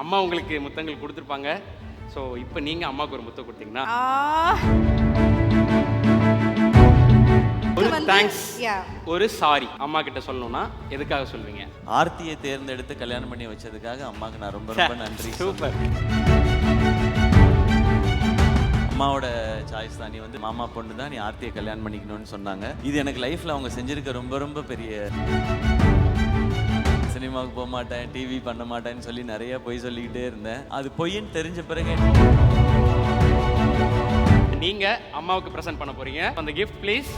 அம்மா உங்களுக்கு முத்தங்கள் கொடுத்துருப்பாங்க. ஸோ இப்போ நீங்கள் அம்மாவுக்கு ஒரு முத்தம் கொடுத்தீங்கன்னா ஒரு தேங்க்ஸ், ஒரு சாரி அம்மா கிட்ட சொல்லணும்னா எதுக்காக சொல்வீங்க? ஆர்த்தியை தேர்ந்தெடுத்து கல்யாணம் பண்ணி வச்சதுக்காக அம்மாவுக்கு நான் ரொம்ப ரொம்ப நன்றி. சூப்பர். அம்மாவோட சாய்ஸ் தான். நீ வந்து மாமா பொண்ணு தான், நீ ஆர்த்தியை கல்யாணம் பண்ணிக்கணும்னு சொன்னாங்க. இது எனக்கு லைஃப்பில் அவங்க செஞ்சிருக்க ரொம்ப ரொம்ப பெரிய. சினிமாவுக்கு போக மாட்டேன், டிவி பண்ண மாட்டேன்னு சொல்லி நிறைய பொய் சொல்லிக்கிட்டே இருந்தேன். அது பொய்ன்னு தெரிஞ்ச பிறகு நீங்க அம்மாவுக்கு பிரசன்ட் பண்ண போறீங்க. அந்த கிஃப்ட் ப்ளீஸ்.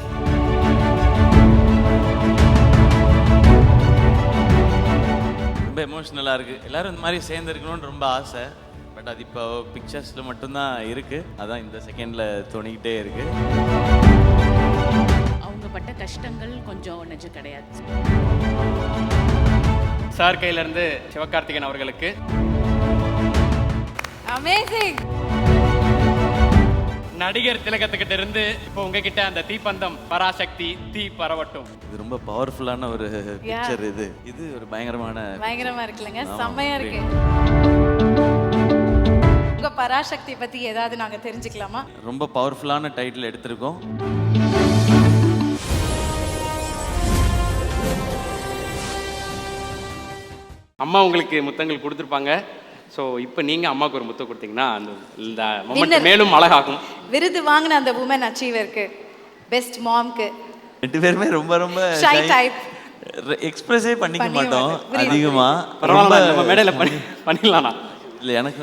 ரொம்ப எமோஷ்னலாக இருக்குது. எல்லோரும் இந்த மாதிரி சேர்ந்துருக்கணும்னு ரொம்ப ஆசை. பட் அது இப்போ பிக்சர்ஸில் மட்டும்தான் இருக்குது. அதான் இந்த செகண்டில் தோணிக்கிட்டே இருக்குது. அவங்க பட்ட கஷ்டங்கள் கொஞ்சம் நெஞ்சம் கிடையாது. சார் கையிலிருந்து சிவகார்த்திகேயன் அவர்களுக்கு. அமேசிங். நடிகர் திலகத்துக்கிட்ட இருந்து இப்போ உங்ககிட்ட அந்த தீப்பந்தம் பராசக்தி தீ பரவட்டும். இது ரொம்ப பவர்ஃபுல்லான ஒரு பிக்சர். இது ஒரு பயங்கரமா இருக்குல்லங்க, செம்மையா இருக்கு. உங்க பராசக்தி பத்தி ஏதாவது நாங்க தெரிஞ்சுக்கலாமா? ரொம்ப பவர்ஃபுல்லான டைட்டில் எடுத்திருக்கோம். அம்மா உங்களுக்கு முத்தங்கள் கொடுத்துருப்பாங்க. ஸோ இப்போ நீங்கள் அம்மாவுக்கு ஒரு முத்தம் கொடுத்தீங்கன்னா அந்த இந்த மொமெண்ட் மேலும் அழகாகும். விருது வாங்கின அந்த உமன் அச்சீவருக்கு, பெஸ்ட் மாம்க்கு, ரெண்டு பேருமே ரொம்ப ரொம்ப ஷை டைப், எக்ஸ்பிரஸே பண்ணிக்க மாட்டோம் அதிகமா. பரவாயில்ல, நம்ம மேடையில் பண்ணிடலாம்ண்ணா. இல்லை எனக்கு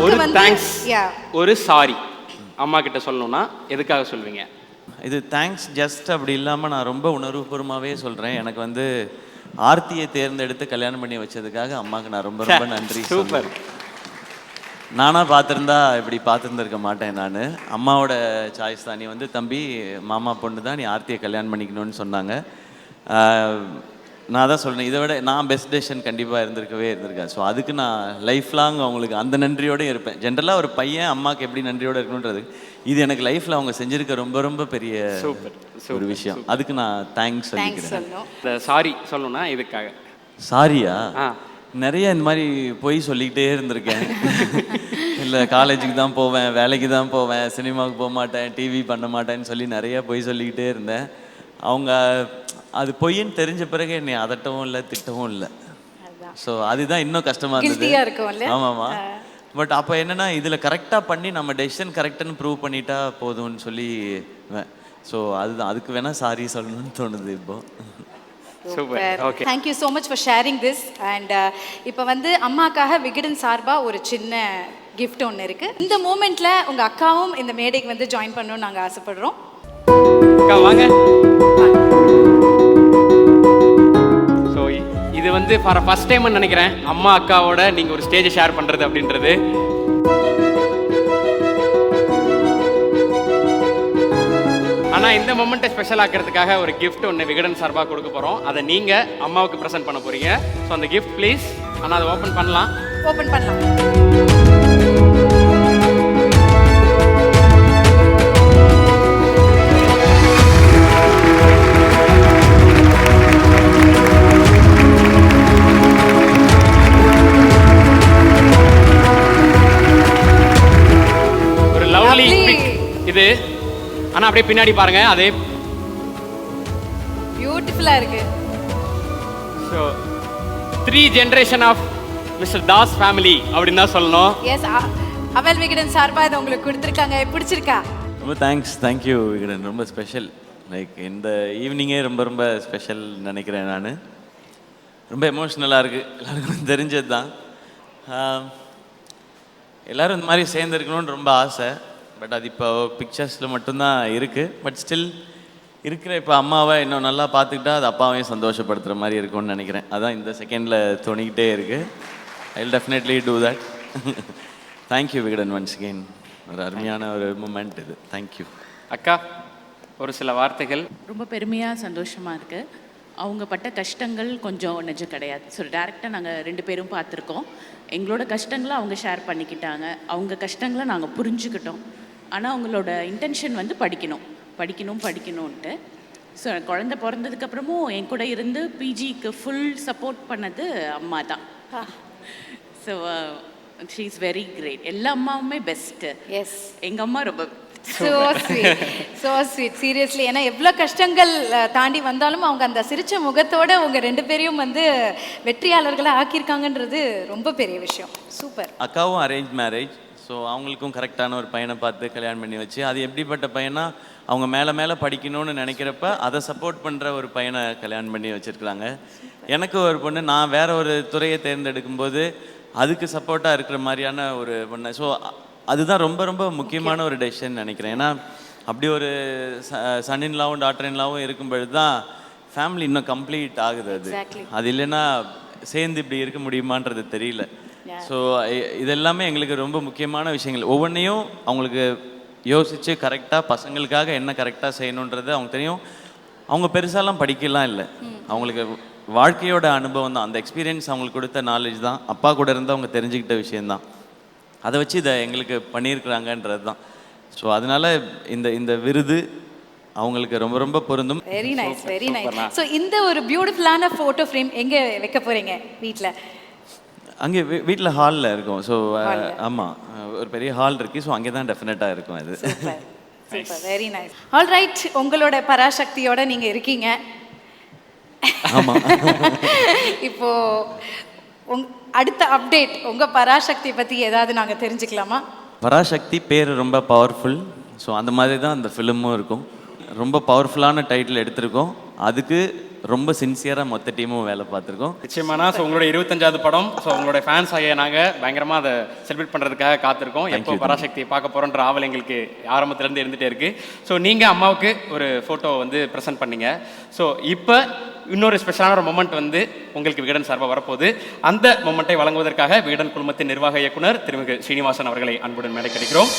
ஒரு தேங்க்ஸ், ஒரு சாரி அம்மா கிட்ட சொல்லணும்னா எதுக்காக சொல்வீங்க? இது தேங்க்ஸ் ஜஸ்ட் அப்படி இல்லாமல் நான் ரொம்ப உணர்வுபூர்வமாகவே சொல்கிறேன். எனக்கு வந்து ஆர்த்தியை தேர்ந்தெடுத்து கல்யாணம் பண்ணி வச்சதுக்காக அம்மாவுக்கு நான் ரொம்ப ரொம்ப நன்றி. சூப்பர். நானாக பார்த்துருந்தா இப்படி பார்த்துருந்துருக்க மாட்டேன். நான் அம்மாவோட சாய்ஸ் தான். நீ வந்து தம்பி மாமா பொண்ணு தான், நீ ஆர்த்தியை கல்யாணம் பண்ணிக்கணும்னு சொன்னாங்க. நான் தான் சொல்கிறேன், இதை விட நான் பெஸ்ட் டெசிஷன் கண்டிப்பாக இருந்திருக்கேன். ஸோ அதுக்கு நான் லைஃப் லாங் அவங்களுக்கு அந்த நன்றியோடு இருப்பேன். ஜென்ரலாக ஒரு பையன் அம்மாவுக்கு எப்படி நன்றியோடு இருக்கணுன்றது, இது எனக்கு லைஃப்பில் அவங்க செஞ்சுருக்க ரொம்ப ரொம்ப பெரிய ஒரு விஷயம். அதுக்கு நான் தேங்க்ஸ் சொல்லிக்கிறேன். இந்த சாரி சொல்லணும்னா இதுக்காக. சாரியா? நிறைய இந்த மாதிரி பொய் சொல்லிக்கிட்டே இருந்திருக்கேன். இல்லை காலேஜுக்கு தான் போவேன், வேலைக்கு தான் போவேன், சினிமாவுக்கு போக மாட்டேன், டிவி பண்ண மாட்டேன்னு சொல்லி நிறைய பொய் சொல்லிக்கிட்டே இருந்தேன். அவங்க அது பொய்ன்னு தெரிஞ்ச பிறகு என்னை அதட்டவும் இல்லை, திட்டவும் இல்லை. ஸோ அதுதான் இன்னும் கஷ்டமாக இருந்தது. ஆமாம்மா. பட் அப்போ என்னென்னா இதில் கரெக்டாக பண்ணி நம்ம டெசிஷன் கரெக்டுன்னு ப்ரூவ் பண்ணிட்டா போதும்னு சொல்லி. ஸோ அதுதான், அதுக்கு வேணால் சாரி சொல்லணும்னு தோணுது இப்போ. Super. Thank you so much for sharing this. And இப்போ வந்து அம்மாக்காக விகடன் சார்பா ஒரு சின்ன கிஃப்ட் ஒன்று இருக்கு. இந்த மூமெண்ட்ல உங்க அக்காவும் இந்த மேடைக்கு வந்து ஜாயின் பண்ணணும்னு நாங்கள் ஆசைப்படுறோம். அக்கா வாங்க. ஸோ இது வந்து ஃபார் ஃபர்ஸ்ட் டைம்னு நினைக்கிறேன் அம்மா அக்காவோட நீங்கள் ஒரு ஸ்டேஜை ஷேர் பண்ணுறது அப்படின்றது. ஆனால் இந்த மொமெண்ட்டை ஸ்பெஷல் ஆக்கிறதுக்காக ஒரு கிஃப்ட் ஒன்று விகடன் சார்பாக கொடுக்க போகிறோம். அதை நீங்கள் அம்மாவுக்கு ப்ரெசென்ட் பண்ண போகிறீங்க. ஸோ அந்த கிஃப்ட் ப்ளீஸ். ஆனால் அதை ஓப்பன் பண்ணலாம். ஒரு லவ்லி பிக் இது. ஆனா அப்படியே பின்னாடி பாருங்க, அதே பியூட்டிஃபுல்லா இருக்கு. So 3 generation of mister Das family அப்படின்னு தான் சொல்லணும். எஸ், அவல் விகடன் சார்பா இதை உங்களுக்கு கொடுத்துருக்காங்க. பிடிச்சிருக்கா? ரொம்ப தேங்க்யூ விகடன். ரொம்ப ஸ்பெஷல். லைக் இந்த ஈவினிங்கே ரொம்ப ரொம்ப ஸ்பெஷல் நினைக்கிறேன். நான் ரொம்ப எமோஷ்னலாக இருக்குது. எல்லாருக்கும் தெரிஞ்சது தான். எல்லோரும் இந்த மாதிரி சேர்ந்துருக்கணும்னு ரொம்ப ஆசை. பட் அது இப்போ பிக்சர்ஸில் மட்டும்தான் இருக்குது. பட் ஸ்டில் இருக்கிற இப்போ அம்மாவை இன்னும் நல்லா பார்த்துக்கிட்டா அது அப்பாவையும் சந்தோஷப்படுத்துகிற மாதிரி இருக்கும்னு நினைக்கிறேன். அதான் இந்த செகண்டில் தோணிக்கிட்டே இருக்குது. I will definitely do that. Thank you Vikatan once again. ஒரு அருமையான ஒரு மூமெண்ட் இது. தேங்க்யூ அக்கா. ஒரு சில வார்த்தைகள். ரொம்ப பெருமையாக சந்தோஷமாக இருக்குது. அவங்க பட்ட கஷ்டங்கள் கொஞ்சம் நெஞ்சம் கிடையாது. ஸோ டேரெக்டாக நாங்கள் 2 பேரும் பார்த்துருக்கோம். எங்களோட கஷ்டங்களை அவங்க ஷேர் பண்ணிக்கிட்டாங்க, அவங்க கஷ்டங்களை நாங்கள் புரிஞ்சுக்கிட்டோம். ஆனால் அவங்களோட இன்டென்ஷன் வந்து படிக்கணும்ன்ட்டு. ஸோ குழந்தை பிறந்ததுக்கப்புறமும் என் கூட இருந்து பிஜிக்கு ஃபுல் சப்போர்ட் பண்ணது அம்மா தான். So she is very great. எல்லா அம்மாவுமே பெஸ்ட்டு. எஸ், எங்கள் அம்மா ரொம்ப so sweet, so sweet, seriously. ஏன்னா எவ்வளோ கஷ்டங்கள் தாண்டி வந்தாலும் அவங்க அந்த சிரிச்ச முகத்தோட உங்க 2 பேரையும் வந்து வெற்றியாளர்களை ஆக்கியிருக்காங்கன்றது ரொம்ப பெரிய விஷயம். சூப்பர். அக்காவும் அரேஞ்ச் மேரேஜ். ஸோ அவங்களுக்கும் கரெக்டான ஒரு பையனை பார்த்து கல்யாணம் பண்ணி வச்சு, அது எப்படிப்பட்ட பையனா அவங்க மேலே மேலே படிக்கணும்னு நினைக்கிறப்ப அதை சப்போர்ட் பண்ணுற ஒரு பையனை கல்யாணம் பண்ணி வச்சுருக்குறாங்க. எனக்கு ஒரு பொண்ணு, நான் வேற ஒரு துறையை தேர்ந்தெடுக்கும்போது அதுக்கு சப்போர்ட்டாக இருக்கிற மாதிரியான ஒரு பொண்ணு. ஸோ அதுதான் ரொம்ப ரொம்ப முக்கியமான ஒரு டெசிஷன் நினைக்கிறேன். ஏன்னா அப்படி ஒரு சன்னின்லாவும் டாட்டரின்லாவும் இருக்கும் பொழுது தான் ஃபேமிலி இன்னும் கம்ப்ளீட் ஆகுது. அது இல்லைன்னா சேர்ந்து இப்படி இருக்க முடியுமான்றது தெரியல. ஸோ இதெல்லாமே எங்களுக்கு ரொம்ப முக்கியமான விஷயங்கள். ஒவ்வொன்றையும் அவங்களுக்கு யோசித்து கரெக்டாக பசங்களுக்காக என்ன கரெக்டாக செய்யணுன்றது அவங்க தெரியும். அவங்க பெருசாலாம் படிக்கலாம் இல்லை, அவங்களுக்கு வாழ்க்கையோட அனுபவம் தான், அந்த எக்ஸ்பீரியன்ஸ் அவங்களுக்கு கொடுத்த நாலேஜ் தான், அப்பா கூட இருந்து அவங்க தெரிஞ்சுக்கிட்ட விஷயந்தான். அதை வச்சு இதை எங்களுக்கு பண்ணியிருக்கிறாங்கன்றது தான். ஸோ அதனால இந்த விருது அவங்களுக்கு ரொம்ப ரொம்ப பொருந்தும். Very nice, very nice. So இந்த ஒரு பியூட்டிஃபுல்லான ஃபோட்டோ ஃப்ரேம் எங்கே வைக்க போகிறீங்க? வீட்டில்? அங்கே வீட்டில் ஹாலில் இருக்கும். ஸோ ஆமாம், ஒரு பெரிய ஹால் இருக்குது. ஸோ அங்கே தான் டெஃபினட்டாக இருக்கும் அது. Super, very nice. All right, உங்களோட பராசக்தியோட நீங்கள் இருக்கீங்க. ஆமாம். இப்போ அடுத்த அப்டேட் உங்கள் பராசக்தி பற்றி ஏதாவது நாங்கள் தெரிஞ்சுக்கலாமா? பராசக்தி பேர் ரொம்ப பவர்ஃபுல். ஸோ அந்த மாதிரி தான் அந்த ஃபிலிமும் இருக்கும். ரொம்ப பவர்ஃபுல்லான டைட்டில் எடுத்திருக்கோம். அதுக்கு ரொம்ப சின்சியராக மொத்த டீமும் வேலை பார்த்துருக்கோம். நிச்சயமானா ஸோ உங்களுடைய 25வது படம். ஸோ உங்களுடைய ஃபேன்ஸ் ஆகிய நாங்கள் பயங்கரமாக அதை செலிப்ரேட் பண்ணுறதுக்காக காத்திருக்கோம். எப்போ பராசக்தியை பார்க்க போகிறோன்ற ஆவல் எங்களுக்கு ஆரம்பத்துலேருந்து இருந்துகிட்டே இருக்குது. ஸோ நீங்கள் அம்மாவுக்கு ஒரு ஃபோட்டோ வந்து ப்ரெசென்ட் பண்ணீங்க. ஸோ இப்போ இன்னொரு ஸ்பெஷலான ஒரு மொமெண்ட் வந்து உங்களுக்கு விகடன் சார்பாக வரப்போகுது. அந்த மொமெண்ட்டை வழங்குவதற்காக விகடன் குழுமத்தின் நிர்வாக இயக்குனர் திருமிகு ஸ்ரீனிவாசன் அவர்களை அன்புடன் மேடை கிடைக்கிறோம்.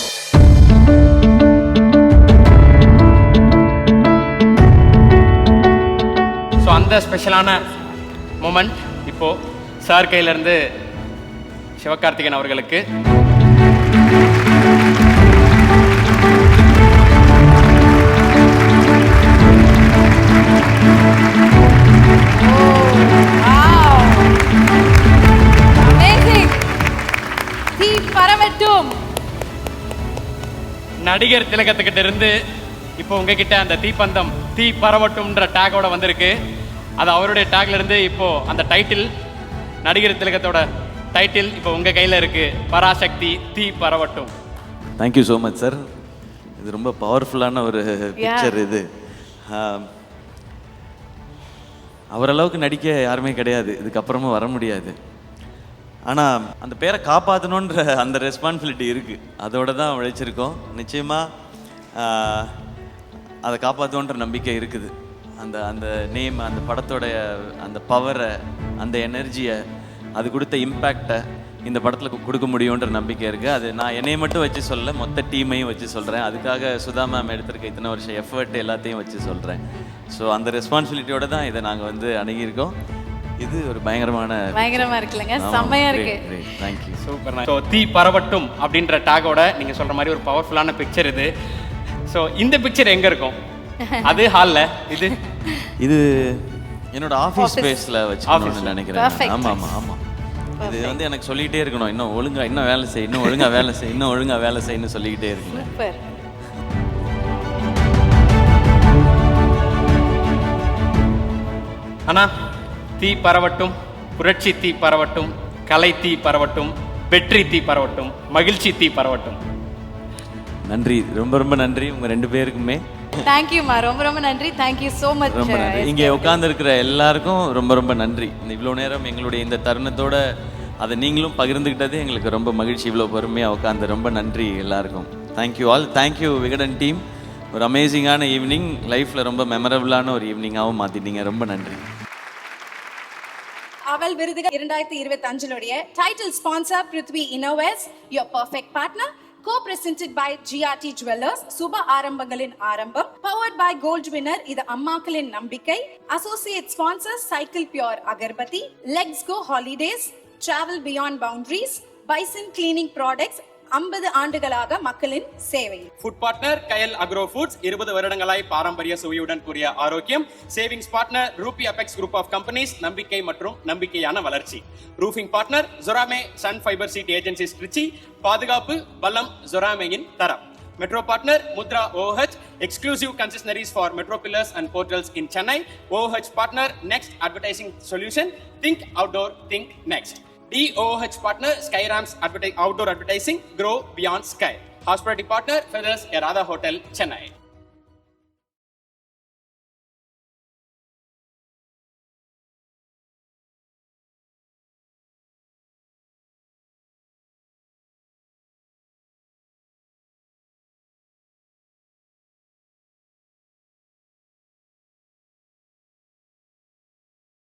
ஸோ அந்த ஸ்பெஷலான மொமெண்ட் இப்போ சார் கையிலேருந்து சிவகார்த்திகேயன் அவர்களுக்கு. நடிகர் திலகத்துக்கிட்ட இருந்து இப்போ உங்ககிட்ட அந்த தீப்பந்தம் தீ பரவட்டும்ன்ற டேகோட வந்திருக்கு. அது அவருடைய டேக்ல இருந்து இப்போ அந்த டைட்டில், நடிகர் திலகத்தோட டைட்டில் இப்போ உங்க கையில இருக்கு, பராசக்தி தீ பரவட்டும். Thank you so much sir. இது ரொம்ப பவர்ஃபுல்லான ஒரு பிக்சர். இது அவரளவுக்கு நடிக்க யாருமே கிடையாது, இதுக்கப்புறமும் வர முடியாது. ஆனால் அந்த பேரை காப்பாற்றணுன்ற அந்த ரெஸ்பான்சிபிலிட்டி இருக்குது, அதோட தான் உழைச்சிருக்கோம். நிச்சயமாக அதை காப்பாற்றணுன்ற நம்பிக்கை இருக்குது. அந்த அந்த நேம், அந்த படத்தோடைய அந்த பவரை, அந்த எனர்ஜியை, அது கொடுத்த இம்பேக்டை இந்த படத்தில் கொடுக்க முடியுன்ற நம்பிக்கை இருக்குது. அது நான் என்னையை மட்டும் வச்சு சொல்ல, மொத்த டீமையும் வச்சு சொல்கிறேன். அதுக்காக சுதா மேம் எடுத்திருக்க இத்தனை வருஷம் எஃபர்ட் எல்லாத்தையும் வச்சு சொல்கிறேன். ஸோ அந்த ரெஸ்பான்சிபிலிட்டியோட தான் இதை நாங்கள் வந்து அணுகியிருக்கோம். இது ஒரு பயங்கரமா இருக்குல்லங்க, செம்மையா இருக்கு. Thank you, super. ஸோ தீ பரவட்டும் அப்படின்ற டேகோட நீங்கள் சொல்கிற மாதிரி ஒரு பவர்ஃபுல்லான பிக்சர் இது. ஸோ இந்த பிக்சர் எங்கே இருக்கும்? அது ஹாலில், இது என்னோட ஆஃபீஸ் ஸ்பேஸில் வச்சுக்கணும்னு நினைக்கிறேன். ஆமாம். இது வந்து எனக்கு சொல்லிகிட்டே இருக்கணும், இன்னும் ஒழுங்கா, இன்னும் வேலை செய், இன்னும் ஒழுங்கா வேலை செய், இன்னும் ஒழுங்கா வேலை செய்யணும்னு சொல்லிக்கிட்டே இருக்கணும். சூப்பர். அண்ணா, தீ பரவட்டும், புரட்சி தீ பரவட்டும், கலை தீ பரவட்டும், வெற்றி தீ பரவட்டும், மகிழ்ச்சி தீ பரவட்டும். நன்றி, ரொம்ப ரொம்ப நன்றி உங்க 2 பேருக்குமே. தேங்க்யூமா, ரொம்ப ரொம்ப நன்றி. Thank you so much. ரொம்ப நன்றி. இங்கே உட்கார்ந்துருக்கிற எல்லாருக்கும் ரொம்ப ரொம்ப நன்றி. இவ்வளோ நேரம் எங்களுடைய இந்த தருணத்தோட அதை நீங்களும் பகிர்ந்துக்கிட்டதே எங்களுக்கு ரொம்ப மகிழ்ச்சி. இவ்வளோ பொறுமையாக உட்காந்து ரொம்ப நன்றி எல்லாருக்கும். Thank you all. Thank you Vikatan team. ஒரு அமேசிங்கான ஈவினிங், லைஃப்பில் ரொம்ப மெமரபிளான ஒரு ஈவினிங்காகவும் மாற்றிட்டீங்க. ரொம்ப நன்றி. அவல் விருதுகள் 2025 டைட்டில் ஸ்பான்சர் பிருத்வி இன்னோவேஸ், your perfect partner. Co-presented by GRT Jewelers, சுப ஆரம்பங்களின் ஆரம்பம். Powered by Gold Winner, இது அம்மாக்களின் நம்பிக்கை. Associate sponsors Cycle Pure Agarbatti, Let's Go Holidays, Travel Beyond Boundaries, Bison Cleaning Products, 50 ஆண்டுகளாக மக்களின் சேவை. Food partner Kayal agro foods 20 வருடங்களாய் பாரம்பரிய சுவையுடன் கூடிய ஆரோக்கியம். Savings partner Ruby apex group of companies, நம்பிக்கை மற்றும் நம்பிக்கையான வளர்ச்சி. ரூஃபிங் பார்ட்னர் ஜொராமே sun fibre sheet agencies Trichy, பாதுகாப்பு பலம் ஜொராமேயின் தரம். Metro partner Mudra OOH, exclusive concessionaries for Metro pillars and portals in Chennai. OOH partner Next Advertising Solution, think outdoor, think next. DOOH partner Skyram's outdoor advertising, grow beyond sky. Hospitality partner Feathers Erada Hotel, Chennai.